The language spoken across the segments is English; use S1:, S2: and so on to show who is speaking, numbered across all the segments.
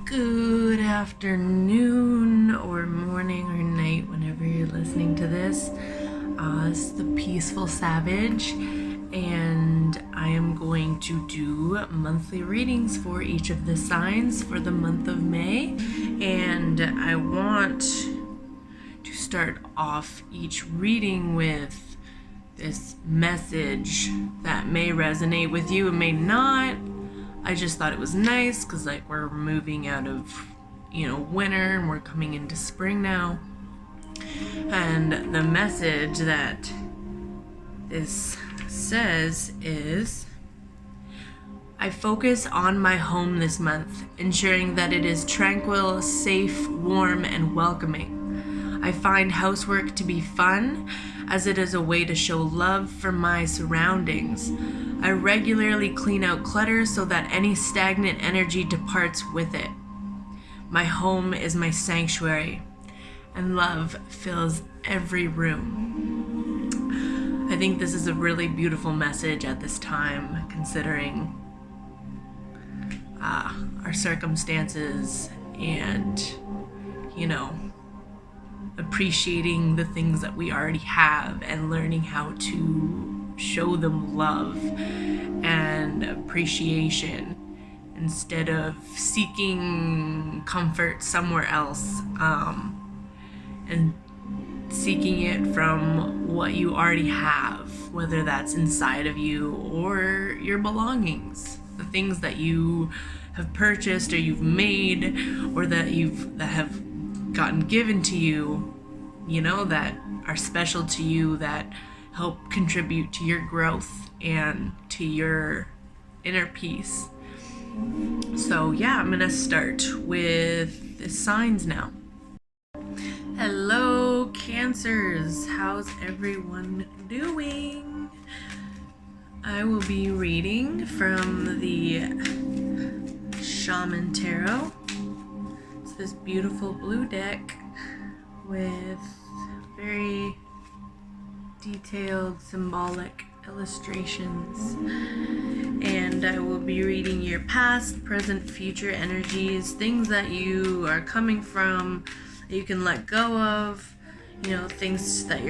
S1: Good afternoon or morning or night whenever you're listening to this. This is the Peaceful Savage, and I am going to do monthly readings for each of the signs for the month of May. And I want to start off each reading with this message that may resonate with you and may not. I just thought it was nice because we're moving out of winter and we're coming into spring now. And the message that this says is, I focus on my home this month, ensuring that it is tranquil, safe, warm, and welcoming. I find housework to be fun, as it is a way to show love for my surroundings. I regularly clean out clutter so that any stagnant energy departs with it. My home is my sanctuary, and love fills every room. I think this is a really beautiful message at this time, considering our circumstances and, appreciating the things that we already have and learning how to show them love and appreciation instead of seeking comfort somewhere else, and seeking it from what you already have, whether that's inside of you or your belongings, the things that you have purchased or you've made or that have gotten given to you, that are special to you, that help contribute to your growth and to your inner peace. So I'm gonna start with the signs now. Hello, Cancers. How's everyone doing? I will be reading from the Shaman Tarot. It's this beautiful blue deck with very detailed symbolic illustrations, and I will be reading your past, present, future energies, things that you are coming from that you can let go of, things that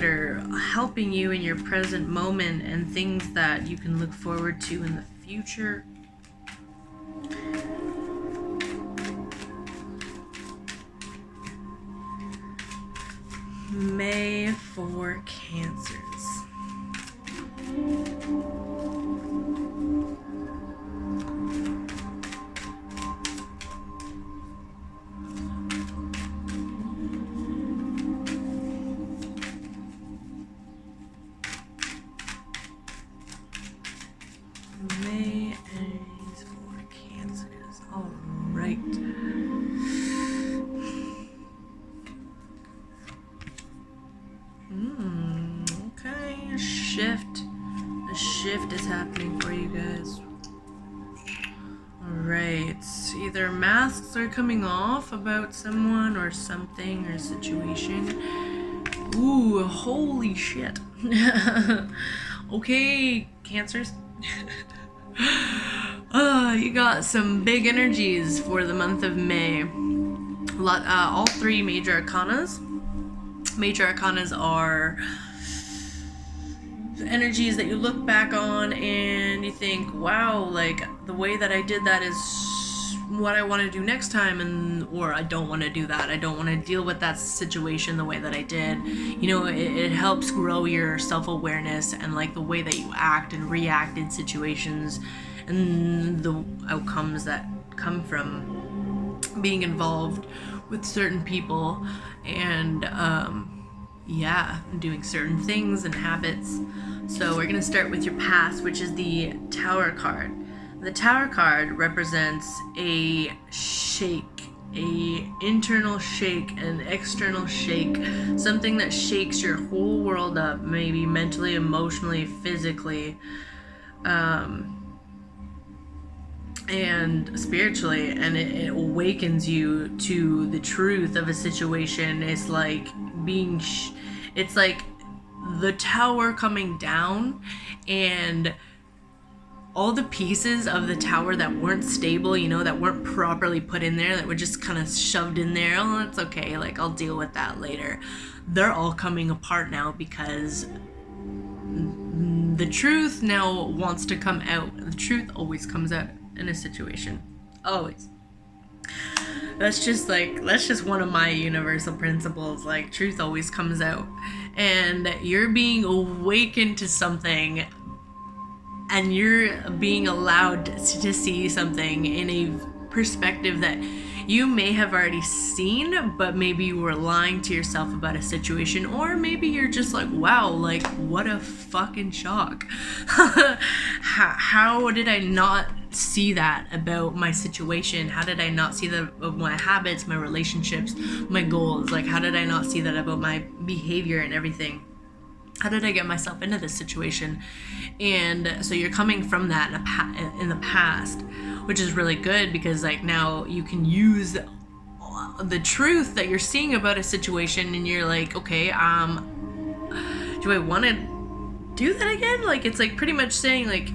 S1: are helping you in your present moment, and things that you can look forward to in the future. May for Cancers. May is for Cancers. All right. Okay, a shift is happening for you guys. Alright, either masks are coming off about someone or something or situation. Ooh, holy shit. Okay, Cancers. You got some big energies for the month of May. All three major arcanas. Major arcanas are the energies that you look back on and you think, wow, the way that I did that is what I want to do next time, or I don't want to do that. I don't want to deal with that situation the way that I did. It helps grow your self-awareness and the way that you act and react in situations and the outcomes that come from being involved with certain people and doing certain things and habits. So we're gonna start with your past, which is the Tower card. The Tower card represents a shake, a internal shake, an external shake, something that shakes your whole world up, maybe mentally, emotionally, physically, and spiritually, and it awakens you to the truth of a situation. It's like the tower coming down, and all the pieces of the tower that weren't stable, you know, that weren't properly put in there, that were just kind of shoved in there, oh, that's okay, like, I'll deal with that later. They're all coming apart now because the truth now wants to come out. The truth always comes out in a situation. Always. That's just one of my universal principles. Like, truth always comes out. And you're being awakened to something, and you're being allowed to see something in a perspective that you may have already seen, but maybe you were lying to yourself about a situation, or maybe you're just like, wow, like, what a fucking shock. How did I not see that about my situation? How did I not see that about my habits, my relationships, my goals? Like, how did I not see that about my behavior and everything? How did I get myself into this situation? And so you're coming from that in the past, which is really good, because like now you can use the truth that you're seeing about a situation, and you're like, okay, do I want to do that again? Like, it's like pretty much saying, like,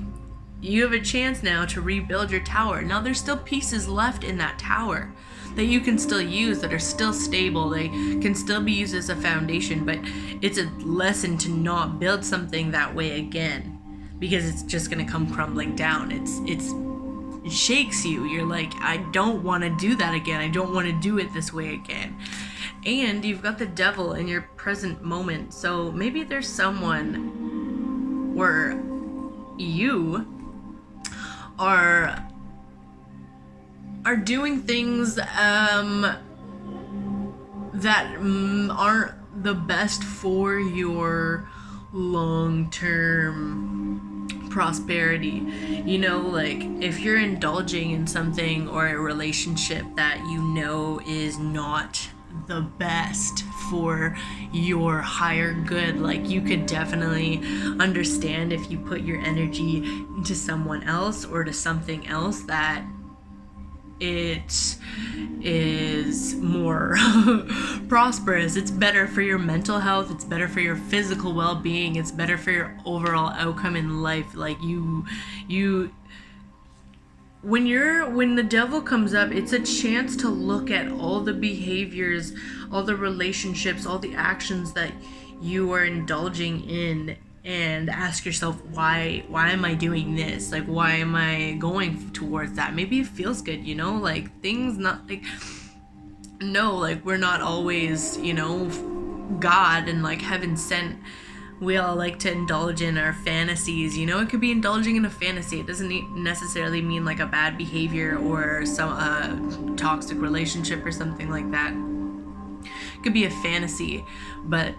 S1: you have a chance now to rebuild your tower. Now there's still pieces left in that tower that you can still use, that are still stable. They can still be used as a foundation, but it's a lesson to not build something that way again, because it's just going to come crumbling down. It shakes you. You're like, I don't want to do that again. I don't want to do it this way again. And you've got the devil in your present moment. So maybe there's someone where you are doing things that aren't the best for your long-term prosperity. You know, like, if you're indulging in something or a relationship that you know is not the best for your higher good, like, you could definitely understand if you put your energy into someone else or to something else that it is more prosperous. It's better for your mental health. It's better for your physical well-being. It's better for your overall outcome in life. Like, when the devil comes up, it's a chance to look at all the behaviors, all the relationships, all the actions that you are indulging in, and ask yourself, why am I doing this? Like, why am I going towards that? Maybe it feels good, you know, like, things not like, no, like, we're not always, you know, God and like heaven sent. We all like to indulge in our fantasies, you know. It could be indulging in a fantasy. It doesn't necessarily mean like a bad behavior or some toxic relationship or something like that. It could be a fantasy, but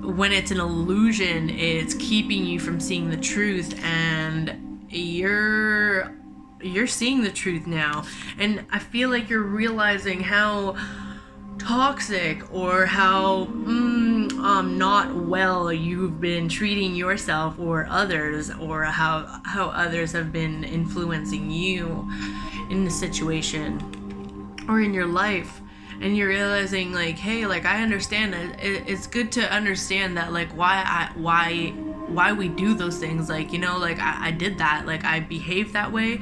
S1: when it's an illusion, it's keeping you from seeing the truth, and you're seeing the truth now. And I feel like you're realizing how toxic or how not well you've been treating yourself or others, or how others have been influencing you in the situation or in your life. And you're realizing, like, hey, like, I understand that it's good to understand that, like, why we do those things. Like, you know, like, I did that, like, I behaved that way,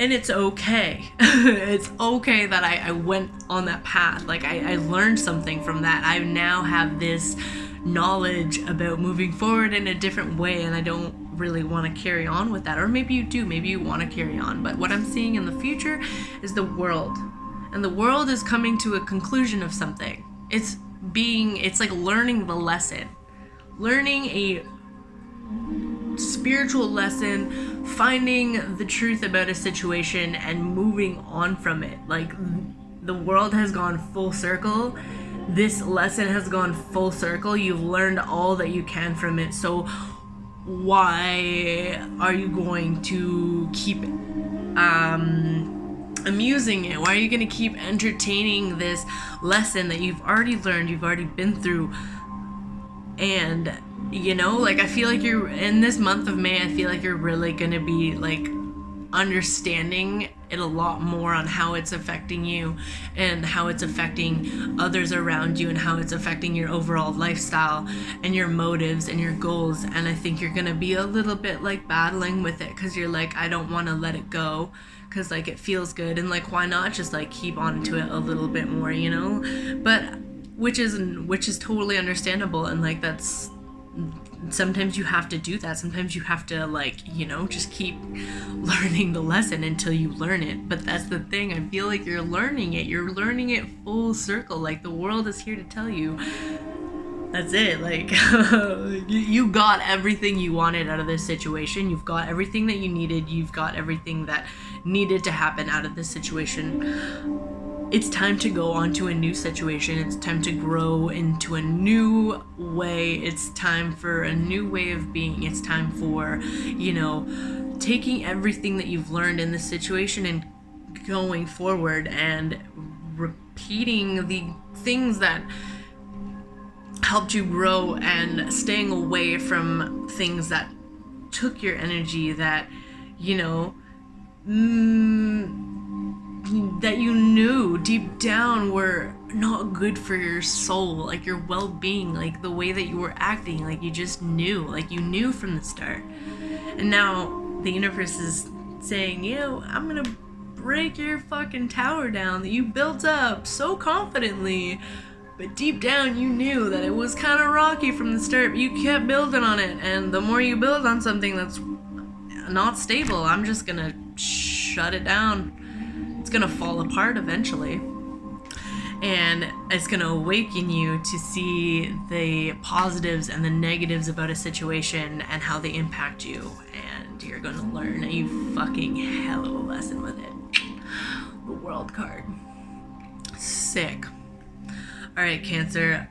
S1: and it's okay. It's okay that I went on that path. Like, I learned something from that. I now have this knowledge about moving forward in a different way, and I don't really want to carry on with that. Or maybe you do, maybe you want to carry on. But what I'm seeing in the future is the world. And the world is coming to a conclusion of something. It's like learning the lesson. Learning a spiritual lesson, finding the truth about a situation and moving on from it. Like, the world has gone full circle. This lesson has gone full circle. You've learned all that you can from it. So why are you going to keep amusing it? Why are you going to keep entertaining this lesson that you've already learned, you've already been through? And, you know, like, I feel like you're in this month of May, I feel like you're really going to be like understanding it a lot more on how it's affecting you and how it's affecting others around you and how it's affecting your overall lifestyle and your motives and your goals. And I think you're gonna be a little bit like battling with it because you're like, I don't want to let it go because like it feels good, and like why not just like keep on to it a little bit more, you know? But which is totally understandable, and like that's sometimes you have to do that. Sometimes you have to, like, you know, just keep learning the lesson until you learn it. But that's the thing, I feel like you're learning it full circle. Like the world is here to tell you that's it. Like you got everything you wanted out of this situation. You've got everything that you needed. You've got everything that needed to happen out of this situation. It's time to go on to a new situation. It's time to grow into a new way. It's time for a new way of being. It's time for, you know, taking everything that you've learned in this situation and going forward and repeating the things that helped you grow and staying away from things that took your energy, that, you know, that you knew deep down were not good for your soul, like your well-being, like the way that you were acting, like you just knew, like you knew from the start. And now the universe is saying, yo, I'm gonna break your fucking tower down that you built up so confidently, but deep down you knew that it was kind of rocky from the start, but you kept building on it. And the more you build on something that's not stable, I'm just gonna shut it down. It's gonna fall apart eventually, and it's gonna awaken you to see the positives and the negatives about a situation and how they impact you, and you're gonna learn a fucking hell of a lesson with it. The World card. Sick. Alright, Cancer,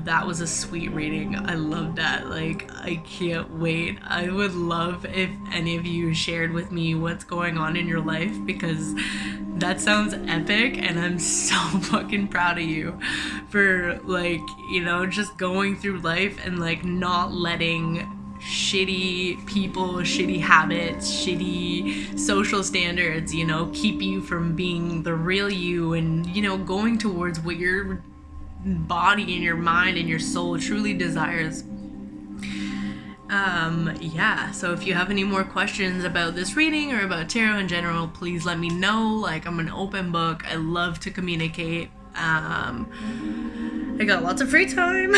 S1: that was a sweet reading. I love that. Like, I can't wait. I would love if any of you shared with me what's going on in your life, because that sounds epic, and I'm so fucking proud of you for, like, you know, just going through life and like not letting shitty people, shitty habits, shitty social standards, you know, keep you from being the real you and, you know, going towards what your body and your mind and your soul truly desires. Yeah, so if you have any more questions about this reading or about tarot in general, please let me know. Like, I'm an open book. I love to communicate. I got lots of free time.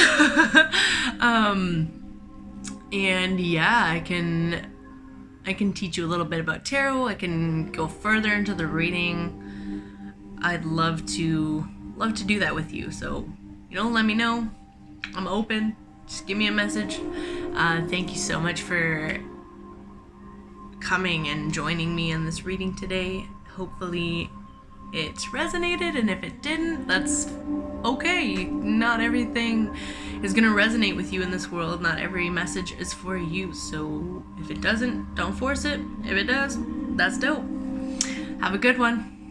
S1: And yeah, I can teach you a little bit about tarot. I can go further into the reading. I'd love to do that with you. So, you know, let me know. I'm open. Just give me a message. Thank you so much for coming and joining me in this reading today. Hopefully it resonated, and if it didn't, that's okay. Not everything is gonna resonate with you in this world. Not every message is for you. So if it doesn't, don't force it. If it does, that's dope. Have a good one.